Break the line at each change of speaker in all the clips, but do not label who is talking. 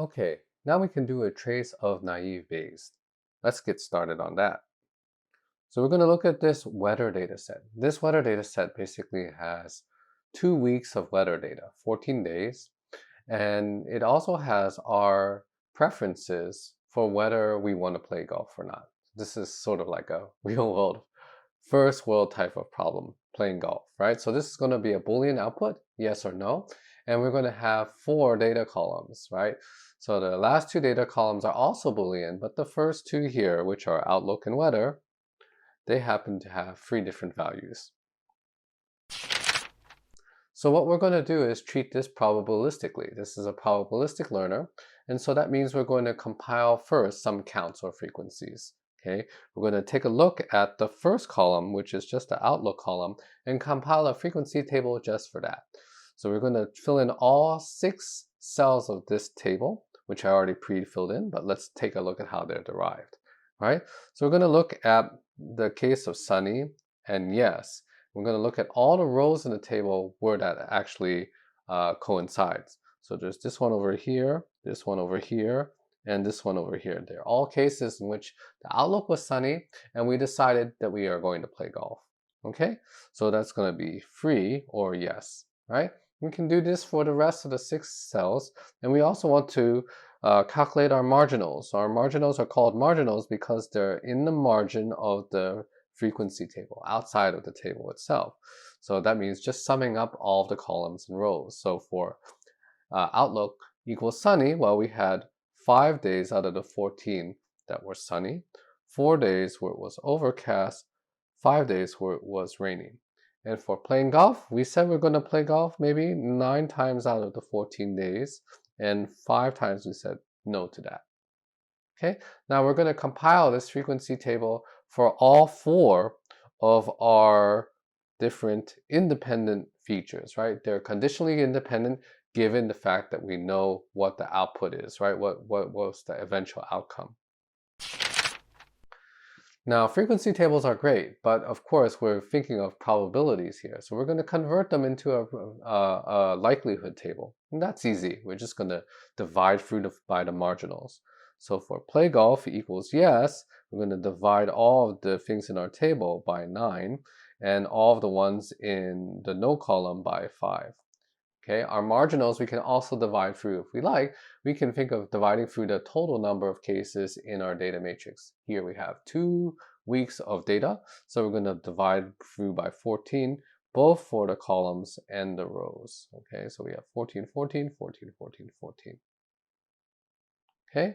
Okay, now we can do a trace of naive Bayes. Let's get started on that. So we're going to look at this weather data set. This weather data set basically has 2 weeks of weather data, 14 days, and it also has our preferences for whether we want to play golf or not. This is sort of like a real world, first world type of problem, playing golf, right? So this is going to be a Boolean output, yes or no, and we're going to have 4 data columns, right? So the last 2 data columns are also Boolean, but the first 2 here, which are outlook and weather, they happen to have 3 different values. So what we're going to do is treat this probabilistically. This is a probabilistic learner, and so that means we're going to compile first some counts or frequencies. Okay, we're going to take a look at the first column, which is just the outlook column, and compile a frequency table just for that. So we're going to fill in all 6 cells of this table, which I already pre-filled in, but let's take a look at how they're derived. All right, so we're going to look at the case of sunny and yes. We're going to look at all the rows in the table where that actually coincides. So there's this one over here, this one over here, and this one over here. They're all cases in which the outlook was sunny and we decided that we are going to play golf. Okay, so that's going to be free or yes, right? We can do this for the rest of the 6 cells, and we also want to calculate our marginals. Our marginals are called marginals because they're in the margin of the frequency table, outside of the table itself. So that means just summing up all of the columns and rows. So for outlook equals sunny, well, we had 5 days out of the 14 that were sunny, 4 days where it was overcast, 5 days where it was raining. And for playing golf, we said we're going to play golf maybe 9 times out of the 14 days, and 5 times we said no to that. Okay, now we're going to compile this frequency table for all 4 of our different independent features, right? They're conditionally independent given the fact that we know what the output is, right? What was the eventual outcome. Now, frequency tables are great, but of course we're thinking of probabilities here. So we're going to convert them into a likelihood table. And that's easy. We're just going to divide through by the marginals. So for play golf equals yes, we're going to divide all of the things in our table by 9 and all of the ones in the no column by 5. Okay, our marginals we can also divide through if we like. We can think of dividing through the total number of cases in our data matrix. Here we have 2 weeks of data, so we're going to divide through by 14, both for the columns and the rows. Okay, so we have 14, 14, 14, 14, 14. Okay,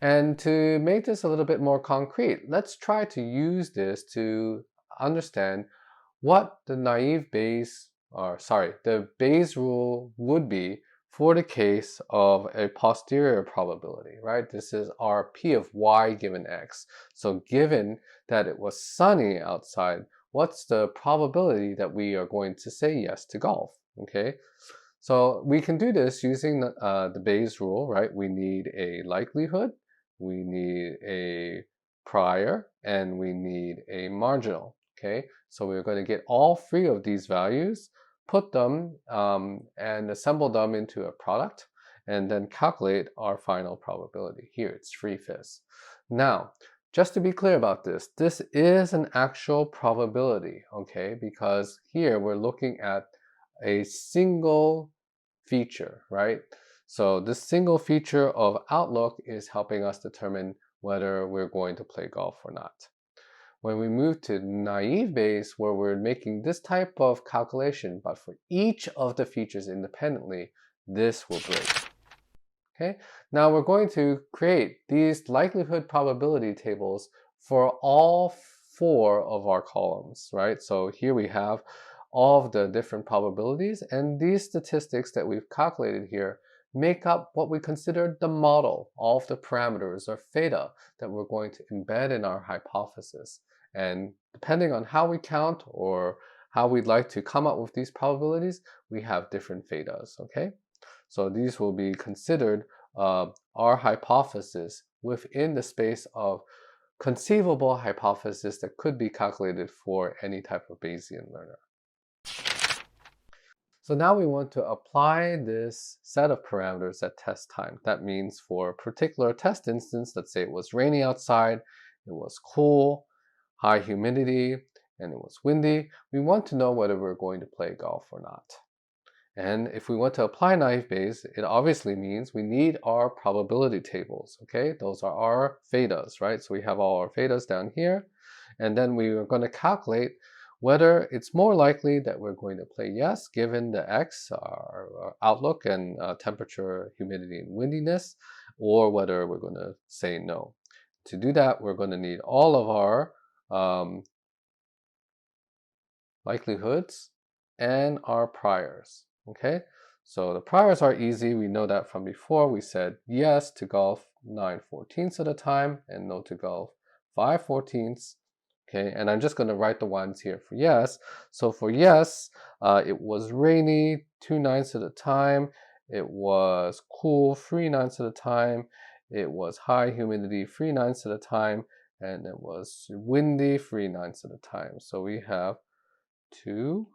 and to make this a little bit more concrete, let's try to use this to understand what the naive Bayes, the Bayes rule would be for the case of a posterior probability, right? This is our P of y given x. So given that it was sunny outside, what's the probability that we are going to say yes to golf, okay? So we can do this using the Bayes rule, right? We need a likelihood, we need a prior, and we need a marginal, okay? So we're going to get all 3 of these values, put them and assemble them into a product, and then calculate our final probability. Here it's 3/5. Now, just to be clear about this, this is an actual probability, okay? Because here we're looking at a single feature, right? So this single feature of outlook is helping us determine whether we're going to play golf or not. When we move to naive Bayes, where we're making this type of calculation, but for each of the features independently, this will break. Okay, now we're going to create these likelihood probability tables for all 4 of our columns, right? So here we have all of the different probabilities, and these statistics that we've calculated here make up what we consider the model, all of the parameters or theta that we're going to embed in our hypothesis. And depending on how we count or how we'd like to come up with these probabilities, we have different thetas, okay? So these will be considered our hypothesis within the space of conceivable hypothesis that could be calculated for any type of Bayesian learner. So now we want to apply this set of parameters at test time. That means for a particular test instance, let's say it was rainy outside, it was cool, high humidity, and it was windy, we want to know whether we're going to play golf or not. And if we want to apply naive Bayes, it obviously means we need our probability tables, okay? Those are our thetas, right? So we have all our thetas down here, and then we are going to calculate whether it's more likely that we're going to play yes, given the x, our outlook and temperature, humidity, and windiness, or whether we're going to say no. To do that, we're going to need all of our likelihoods and our priors. Okay, so the priors are easy. We know that from before. We said yes to golf 9/14 at a time and no to golf 5/14. Okay, and I'm just going to write the ones here for yes. So for yes, it was rainy 2/9 at a time. It was cool 3/9 at a time. It was high humidity 3/9 at a time. And it was windy 3/9 at a time. So we have 2,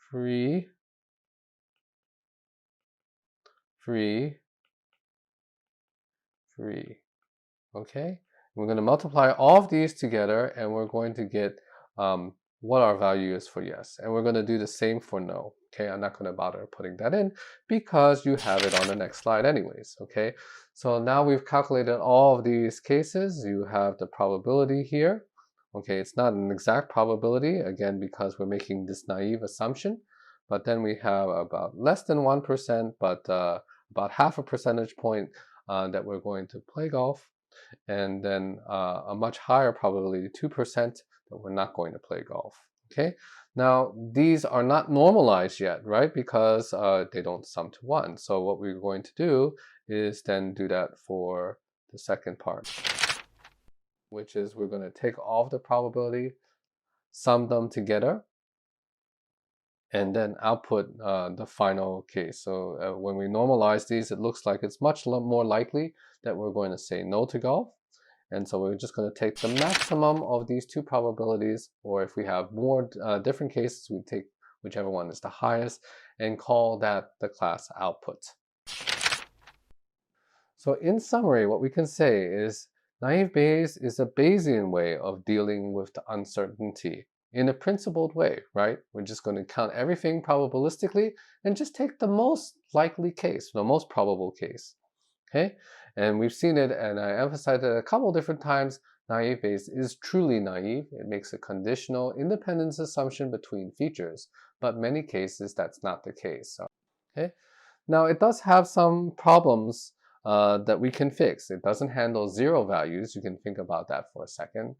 3, 3, 3. Okay? We're going to multiply all of these together and we're going to get what our value is for yes. And we're going to do the same for no. Okay, I'm not going to bother putting that in because you have it on the next slide anyways. Okay, so now we've calculated all of these cases. You have the probability here. Okay, it's not an exact probability, again, because we're making this naive assumption. But then we have about less than 1%, but about half a percentage point that we're going to play golf. And then a much higher probability, 2%, that we're not going to play golf. Okay, now these are not normalized yet, right? Because they don't sum to 1. So what we're going to do is then do that for the second part, which is we're going to take all of the probability, sum them together, and then output the final case. So when we normalize these, it looks like it's much more likely that we're going to say no to golf. And so we're just going to take the maximum of these two probabilities, or if we have more different cases, we take whichever one is the highest and call that the class output. So in summary, what we can say is naive Bayes is a Bayesian way of dealing with the uncertainty in a principled way, right? We're just going to count everything probabilistically and just take the most likely case, the most probable case. Okay, and we've seen it, and I emphasized it a couple different times. Naive Bayes is truly naive. It makes a conditional independence assumption between features, but many cases that's not the case. Okay, now it does have some problems that we can fix. It doesn't handle zero values. You can think about that for a second.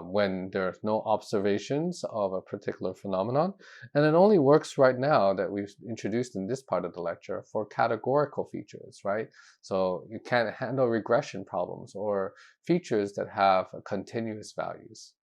When there's no observations of a particular phenomenon. And it only works right now that we've introduced in this part of the lecture for categorical features, right? So you can't handle regression problems or features that have continuous values.